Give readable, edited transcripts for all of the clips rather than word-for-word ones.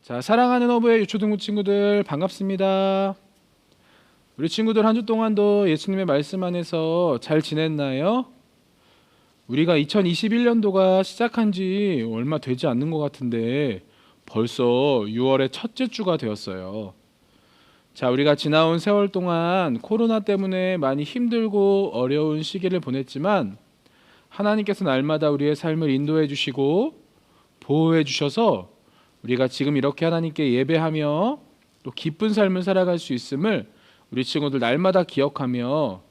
자, 사랑하는 어부의 유초등부 친구들 반갑습니다. 우리 친구들 한 주 동안도 예수님의 말씀 안에서 잘 지냈나요? 우리가 2021년도가 시작한 지 얼마 되지 않는 것 같은데 벌써 6월의 첫째 주가 되었어요. 자, 우리가 지나온 세월 동안 코로나 때문에 많이 힘들고 어려운 시기를 보냈지만 하나님께서 날마다 우리의 삶을 인도해 주시고 보호해 주셔서 우리가 지금 이렇게 하나님께 예배하며 또 기쁜 삶을 살아갈 수 있음을 우리 친구들 날마다 기억하며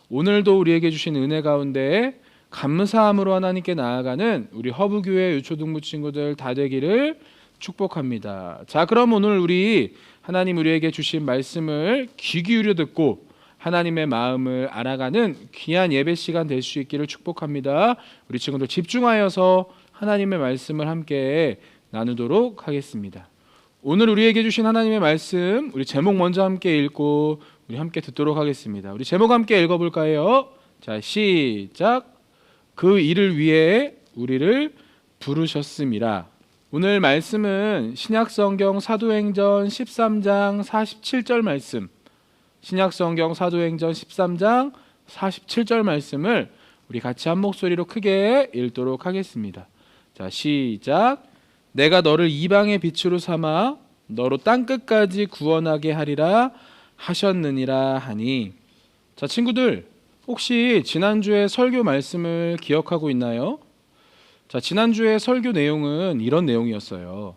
오늘도 우리에게 주신 은혜 가운데 감사함으로 하나님께 나아가는 우리 허브교회 유초등부 친구들 다 되기를 축복합니다. 자, 그럼 오늘 우리 하나님 우리에게 주신 말씀을 귀 기울여 듣고 하나님의 마음을 알아가는 귀한 예배 시간 될 수 있기를 축복합니다. 우리 친구들 집중하여서 하나님의 말씀을 함께 나누도록 하겠습니다. 오늘 우리에게 주신 하나님의 말씀, 우리 제목 먼저 함께 읽고 우리 함께 듣도록 하겠습니다. 우리 제목 함께 읽어볼까요? 자, 시작. 그 일을 위해 우리를 부르셨음이라. 오늘 말씀은 신약성경 사도행전 13장 47절 말씀, 신약성경 사도행전 13장 47절 말씀을 우리 같이 한 목소리로 크게 읽도록 하겠습니다. 자, 시작. 내가 너를 이방의 빛으로 삼아 너로 땅끝까지 구원하게 하리라 하셨느니라 하니. 자, 친구들 혹시 지난주에 설교 말씀을 기억하고 있나요? 자, 지난주에 설교 내용은 이런 내용이었어요.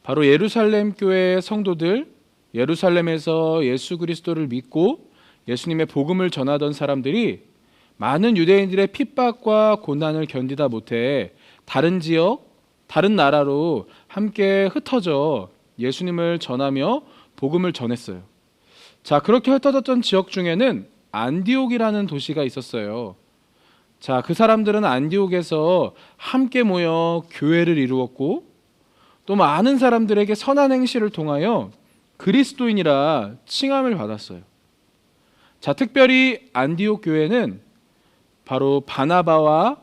바로 예루살렘 교회 성도들, 예루살렘에서 예수 그리스도를 믿고 예수님의 복음을 전하던 사람들이 많은 유대인들의 핍박과 고난을 견디다 못해 다른 지역, 다른 나라로 함께 흩어져 예수님을 전하며 복음을 전했어요. 자, 그렇게 흩어졌던 지역 중에는 안디옥이라는 도시가 있었어요. 자, 그 사람들은 안디옥에서 함께 모여 교회를 이루었고 또 많은 사람들에게 선한 행실을 통하여 그리스도인이라 칭함을 받았어요. 자, 특별히 안디옥 교회는 바로 바나바와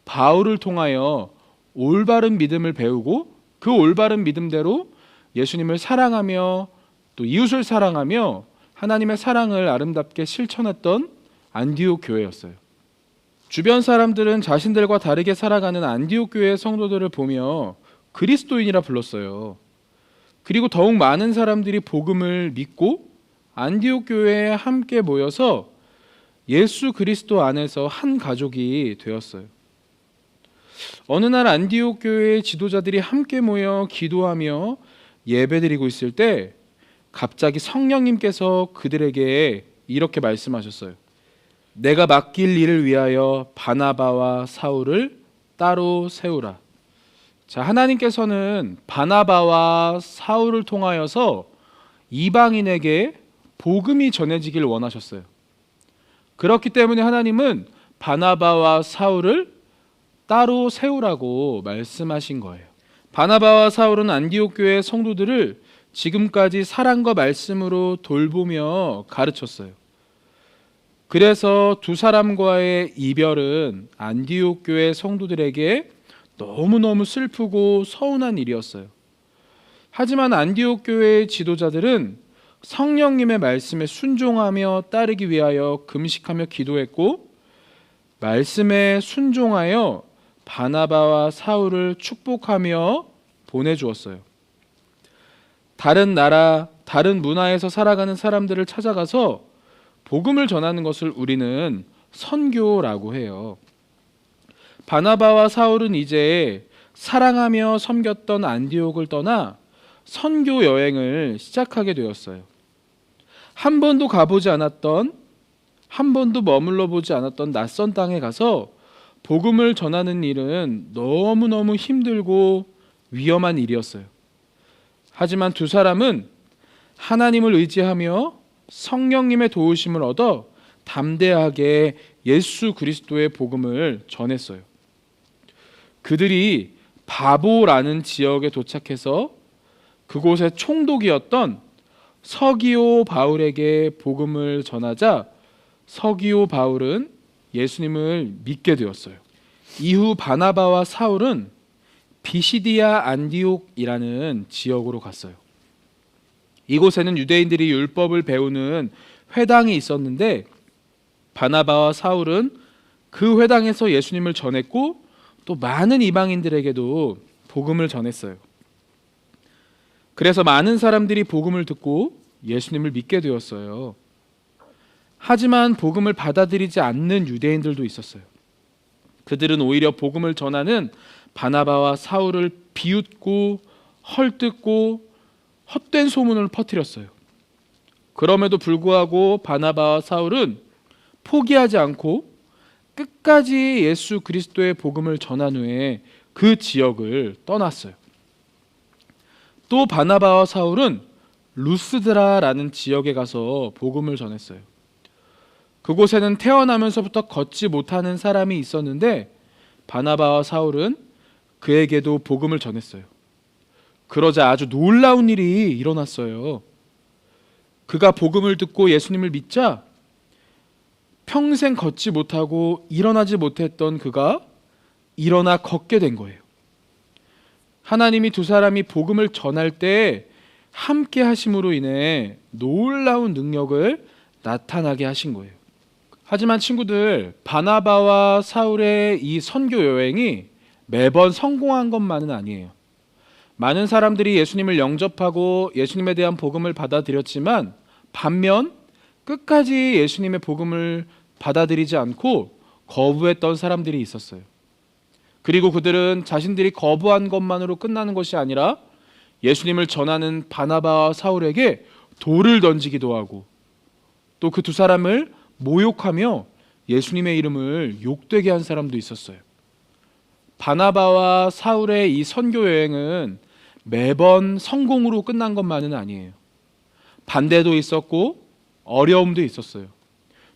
바울을 통하여 올바른 믿음을 배우고 그 올바른 믿음대로 예수님을 사랑하며 또 이웃을 사랑하며 하나님의 사랑을 아름답게 실천했던 안디옥 교회였어요. 주변 사람들은 자신들과 다르게 살아가는 안디옥 교회의 성도들을 보며 그리스도인이라 불렀어요. 그리고 더욱 많은 사람들이 복음을 믿고 안디옥 교회에 함께 모여서 예수 그리스도 안에서 한 가족이 되었어요. 어느 날 안디옥 교회의 지도자들이 함께 모여 기도하며 예배드리고 있을 때 갑자기 성령님께서 그들에게 이렇게 말씀하셨어요. 내가 맡길 일을 위하여 바나바와 사울을 따로 세우라. 자, 하나님께서는 바나바와 사울을 통하여서 이방인에게 복음이 전해지길 원하셨어요. 그렇기 때문에 하나님은 바나바와 사울을 따로 세우라고 말씀하신 거예요. 바나바와 사울은 안디옥 교회 성도들을 지금까지 사랑과 말씀으로 돌보며 가르쳤어요. 그래서 두 사람과의 이별은 안디옥 교회 성도들에게 너무너무 슬프고 서운한 일이었어요. 하지만 안디옥 교회의 지도자들은 성령님의 말씀에 순종하며 따르기 위하여 금식하며 기도했고 말씀에 순종하여 바나바와 사울을 축복하며 보내주었어요. 다른 나라, 다른 문화에서 살아가는 사람들을 찾아가서 복음을 전하는 것을 우리는 선교라고 해요. 바나바와 사울은 이제 사랑하며 섬겼던 안디옥을 떠나 선교 여행을 시작하게 되었어요. 한 번도 가보지 않았던, 한 번도 머물러 보지 않았던 낯선 땅에 가서 복음을 전하는 일은 너무너무 힘들고 위험한 일이었어요. 하지만 두 사람은 하나님을 의지하며 성령님의 도우심을 얻어 담대하게 예수 그리스도의 복음을 전했어요. 그들이 바보라는 지역에 도착해서 그곳에 총독이었던 서기오 바울에게 복음을 전하자 서기오 바울은 예수님을 믿게 되었어요. 이후 바나바와 사울은 비시디아 안디옥이라는 지역으로 갔어요. 이곳에는 유대인들이 율법을 배우는 회당이 있었는데 바나바와 사울은 그 회당에서 예수님을 전했고 또 많은 이방인들에게도 복음을 전했어요. 그래서 많은 사람들이 복음을 듣고 예수님을 믿게 되었어요. 하지만 복음을 받아들이지 않는 유대인들도 있었어요. 그들은 오히려 복음을 전하는 바나바와 사울을 비웃고 헐뜯고 헛된 소문을 퍼뜨렸어요. 그럼에도 불구하고 바나바와 사울은 포기하지 않고 끝까지 예수 그리스도의 복음을 전한 후에 그 지역을 떠났어요. 또 바나바와 사울은 루스드라라는 지역에 가서 복음을 전했어요. 그곳에는 태어나면서부터 걷지 못하는 사람이 있었는데 바나바와 사울은 그에게도 복음을 전했어요. 그러자 아주 놀라운 일이 일어났어요. 그가 복음을 듣고 예수님을 믿자 평생 걷지 못하고 일어나지 못했던 그가 일어나 걷게 된 거예요. 하나님이 두 사람이 복음을 전할 때 함께 하심으로 인해 놀라운 능력을 나타나게 하신 거예요. 하지만 친구들, 바나바와 사울의 이 선교 여행이 매번 성공한 것만은 아니에요. 많은 사람들이 예수님을 영접하고 예수님에 대한 복음을 받아들였지만 반면 끝까지 예수님의 복음을 받아들이지 않고 거부했던 사람들이 있었어요. 그리고 그들은 자신들이 거부한 것만으로 끝나는 것이 아니라 예수님을 전하는 바나바와 사울에게 돌을 던지기도 하고 또 그 두 사람을 모욕하며 예수님의 이름을 욕되게 한 사람도 있었어요. 바나바와 사울의 이 선교 여행은 매번 성공으로 끝난 것만은 아니에요. 반대도 있었고 어려움도 있었어요.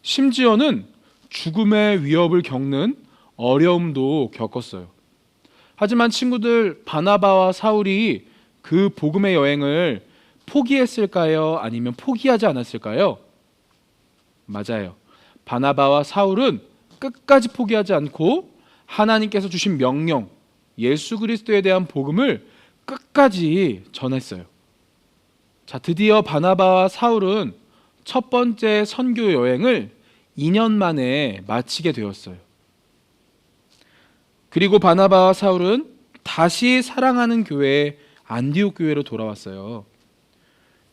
심지어는 죽음의 위협을 겪는 어려움도 겪었어요. 하지만 친구들, 바나바와 사울이 그 복음의 여행을 포기했을까요? 아니면 포기하지 않았을까요? 맞아요. 바나바와 사울은 끝까지 포기하지 않고 하나님께서 주신 명령, 예수 그리스도에 대한 복음을 끝까지 전했어요. 자, 드디어 바나바와 사울은 첫 번째 선교 여행을 2년 만에 마치게 되었어요. 그리고 바나바와 사울은 다시 사랑하는 교회 안디옥 교회로 돌아왔어요.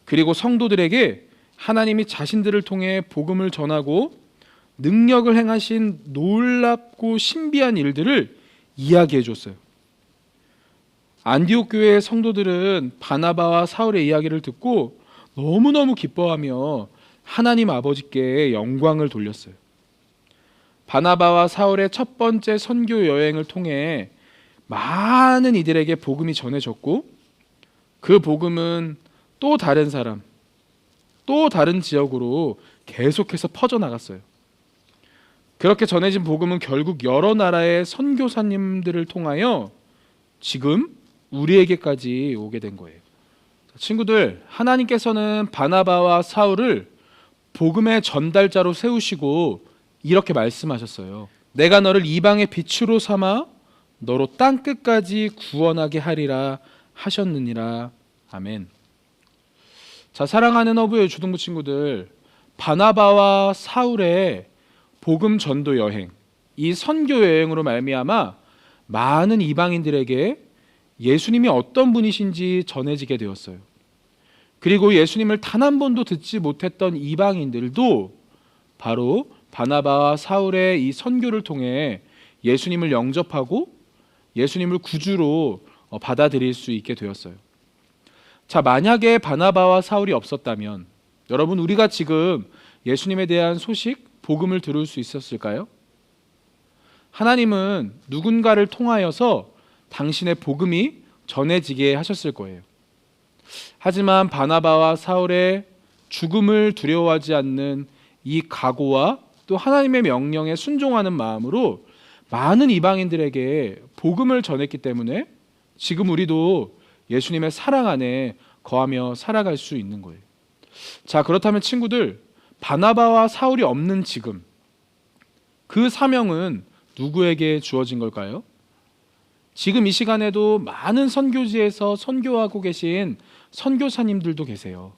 그리고 성도들에게 하나님이 자신들을 통해 복음을 전하고 능력을 행하신 놀랍고 신비한 일들을 이야기해 줬어요. 안디옥 교회의 성도들은 바나바와 사울의 이야기를 듣고 너무너무 기뻐하며 하나님 아버지께 영광을 돌렸어요. 바나바와 사울의 첫 번째 선교 여행을 통해 많은 이들에게 복음이 전해졌고 그 복음은 또 다른 사람, 또 다른 지역으로 계속해서 퍼져나갔어요. 그렇게 전해진 복음은 결국 여러 나라의 선교사님들을 통하여 지금 우리에게까지 오게 된 거예요. 친구들, 하나님께서는 바나바와 사울을 복음의 전달자로 세우시고 이렇게 말씀하셨어요. 내가 너를 이방의 빛으로 삼아 너로 땅 끝까지 구원하게 하리라 하셨느니라. 아멘. 자, 사랑하는 어부의 주동부 친구들, 바나바와 사울의 복음 전도 여행, 이 선교 여행으로 말미암아 많은 이방인들에게 예수님이 어떤 분이신지 전해지게 되었어요. 그리고 예수님을 단 한 번도 듣지 못했던 이방인들도 바로 바나바와 사울의 이 선교를 통해 예수님을 영접하고 예수님을 구주로 받아들일 수 있게 되었어요. 자, 만약에 바나바와 사울이 없었다면 여러분, 우리가 지금 예수님에 대한 소식, 복음을 들을 수 있었을까요? 하나님은 누군가를 통하여서 당신의 복음이 전해지게 하셨을 거예요. 하지만 바나바와 사울의 죽음을 두려워하지 않는 이 각오와 또 하나님의 명령에 순종하는 마음으로 많은 이방인들에게 복음을 전했기 때문에 지금 우리도 예수님의 사랑 안에 거하며 살아갈 수 있는 거예요. 자, 그렇다면 친구들, 바나바와 사울이 없는 지금 그 사명은 누구에게 주어진 걸까요? 지금 이 시간에도 많은 선교지에서 선교하고 계신 선교사님들도 계세요.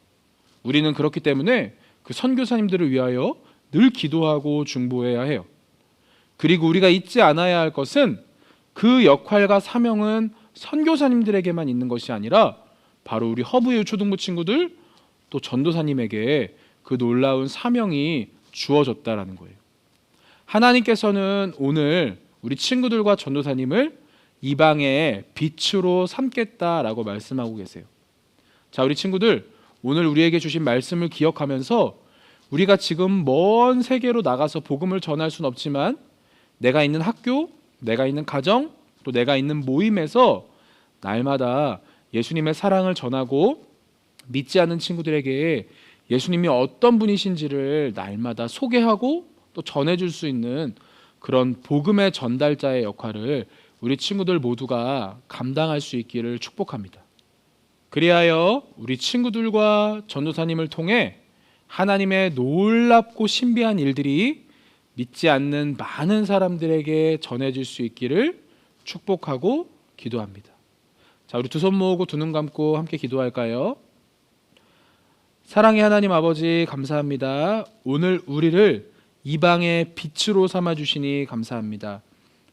우리는 그렇기 때문에 그 선교사님들을 위하여 늘 기도하고 중보해야 해요. 그리고 우리가 잊지 않아야 할 것은 그 역할과 사명은 선교사님들에게만 있는 것이 아니라 바로 우리 허브의 초등부 친구들 또 전도사님에게 그 놀라운 사명이 주어졌다라는 거예요. 하나님께서는 오늘 우리 친구들과 전도사님을 이방의 빛으로 삼겠다라고 말씀하고 계세요. 자, 우리 친구들, 오늘 우리에게 주신 말씀을 기억하면서 우리가 지금 먼 세계로 나가서 복음을 전할 수는 없지만 내가 있는 학교, 내가 있는 가정, 또 내가 있는 모임에서 날마다 예수님의 사랑을 전하고 믿지 않는 친구들에게 예수님이 어떤 분이신지를 날마다 소개하고 또 전해줄 수 있는 그런 복음의 전달자의 역할을 우리 친구들 모두가 감당할 수 있기를 축복합니다. 그리하여 우리 친구들과 전도사님을 통해 하나님의 놀랍고 신비한 일들이 믿지 않는 많은 사람들에게 전해질 수 있기를 축복하고 기도합니다. 자, 우리 두 손 모으고 두 눈 감고 함께 기도할까요? 사랑의 하나님 아버지, 감사합니다. 오늘 우리를 이방의 빛으로 삼아주시니 감사합니다.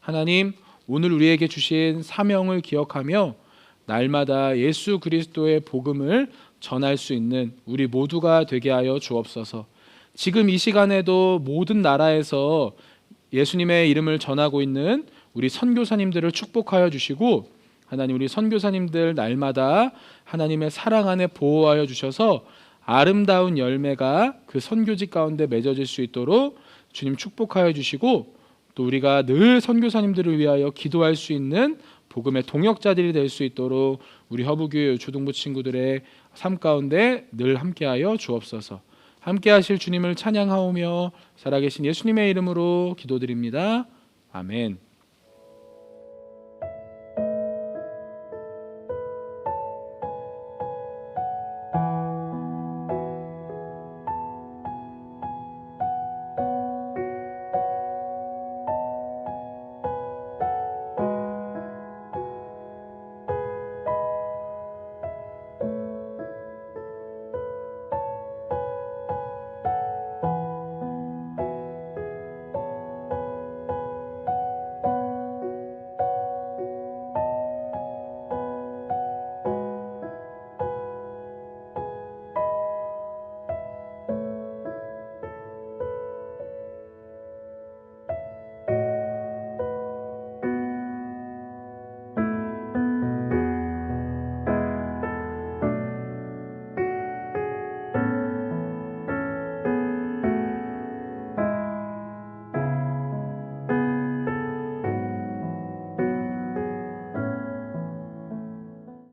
하나님, 오늘 우리에게 주신 사명을 기억하며 날마다 예수 그리스도의 복음을 전할 수 있는 우리 모두가 되게 하여 주옵소서. 지금 이 시간에도 모든 나라에서 예수님의 이름을 전하고 있는 우리 선교사님들을 축복하여 주시고, 하나님, 우리 선교사님들 날마다 하나님의 사랑 안에 보호하여 주셔서 아름다운 열매가 그 선교지 가운데 맺어질 수 있도록 주님 축복하여 주시고, 또 우리가 늘 선교사님들을 위하여 기도할 수 있는 복음의 동역자들이 될 수 있도록 우리 허브교회 초등부 친구들의 삶 가운데 늘 함께하여 주옵소서. 함께하실 주님을 찬양하오며 살아계신 예수님의 이름으로 기도드립니다. 아멘.